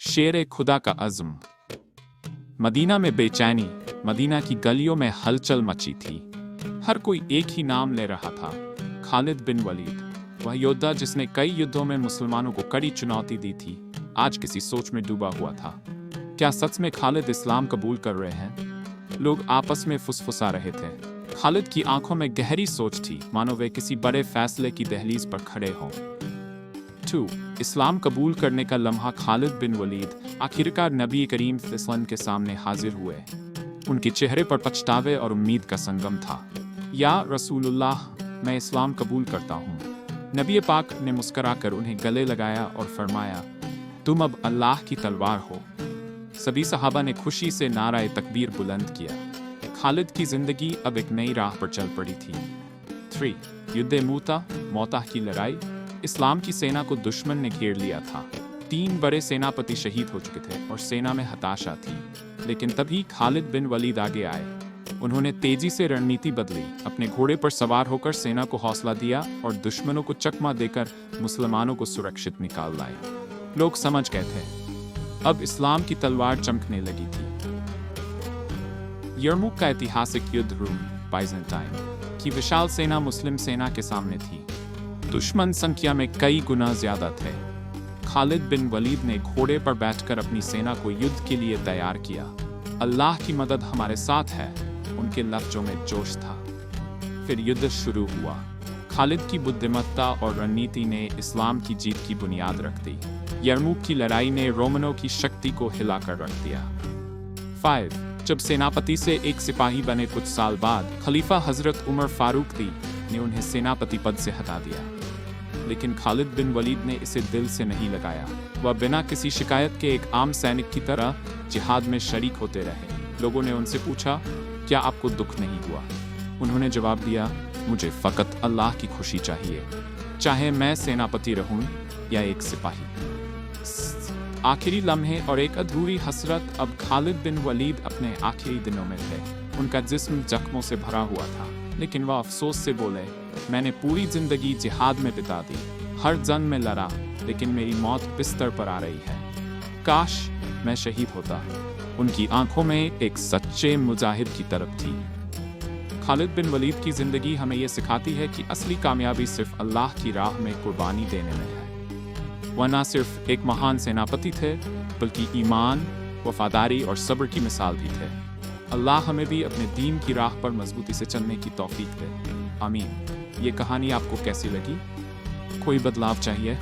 शेर खुदा का अज़्म। मदीना में बेचैनी, मदीना की गलियों में हलचल मची थी। हर कोई एक ही नाम ले रहा था, खालिद बिन वलीद। वह योद्धा जिसने कई युद्धों में मुसलमानों को कड़ी चुनौती दी थी, आज किसी सोच में डूबा हुआ था। क्या सच में खालिद इस्लाम कबूल कर रहे हैं? लोग आपस में फुसफुसा रहे थे। खालिद की आंखों में गहरी सोच थी, मानो वे किसी बड़े फैसले की दहलीज पर खड़े हों। 2. इस्लाम कबूल करने का लम्हा। खालिद बिन वलीद आखिरकार नबी करीम सल्लल्लाहु के सामने हाजिर हुए। उनके चेहरे पर पछतावे और उम्मीद का संगम था। या रसूलुल्लाह, मैं इस्लाम कबूल करता हूँ। नबी पाक ने मुस्कुराकर उन्हें गले लगाया और फरमाया, तुम अब अल्लाह की तलवार हो। सभी सहाबा ने खुशी से नाराए तकबीर बुलंद किया। खालिद की जिंदगी अब एक नई राह पर चल पड़ी थी। 3. युद्ध मूता, मौता की लड़ाई। इस्लाम की सेना को दुश्मन ने घेर लिया था। 3 बड़े सेनापति शहीद हो चुके थे और सेना में हताशा थी। लेकिन तभी खालिद बिन वलीद आगे आए। उन्होंने तेजी से रणनीति बदली, अपने घोड़े पर सवार होकर सेना को हौसला दिया और दुश्मनों को चकमा देकर मुसलमानों को सुरक्षित निकाल लाए। लोग समझ गए थे, अब इस्लाम की तलवार चमकने लगी थी। यरमुक का ऐतिहासिक युद्ध रूम बाइजेंटाइन की विशाल सेना मुस्लिम सेना के सामने थी। दुश्मन संख्या में कई गुना ज्यादा थे। खालिद बिन वलीद ने घोड़े पर बैठकर अपनी सेना को युद्ध के लिए तैयार किया। अल्लाह की मदद हमारे साथ है, उनके लफ्जों में जोश था। फिर युद्ध शुरू हुआ। खालिद की बुद्धिमत्ता और रणनीति ने इस्लाम की जीत की बुनियाद रख दी। यरमुक की लड़ाई ने रोमनों की शक्ति को हिलाकर रख दिया। 5. जब सेनापति से एक सिपाही बने कुछ साल बाद, खलीफा हजरत उमर फारूक ने उन्हें सेनापति पद से हटा दिया। लेकिन खालिद बिन वलीद ने इसे दिल से नहीं लगाया। वह बिना किसी शिकायत के एक आम सैनिक की तरह जिहाद में शरीक होते रहे। लोगों ने उनसे पूछा, क्या आपको दुख नहीं हुआ? उन्होंने जवाब दिया, मुझे फकत अल्लाह की खुशी चाहिए, चाहे मैं सेनापति रहूं या एक सिपाही। आखिरी लम्हे और एक अधूरी हसरत। अब खालिद बिन वलीद अपने आखिरी दिनों में थे। उनका जिस्म जख्मों से भरा हुआ था, लेकिन वह अफसोस से बोले, मैंने पूरी जिंदगी जिहाद में बिता दी, हर जंग में लड़ा, लेकिन मेरी मौत बिस्तर पर आ रही है। काश मैं शहीद होता। उनकी आंखों में एक सच्चे मुजाहिद की तरफ थी। खालिद बिन वलीद की जिंदगी हमें यह सिखाती है कि असली कामयाबी सिर्फ अल्लाह की राह में कुर्बानी देने में है। वह न सिर्फ एक महान सेनापति थे, बल्कि ईमान, वफादारी और सब्र की मिसाल भी थे। अल्लाह हमें भी अपने दीन की राह पर मजबूती से चलने की तौफीक दे। आमीन। ये कहानी आपको कैसी लगी? कोई बदलाव चाहिए?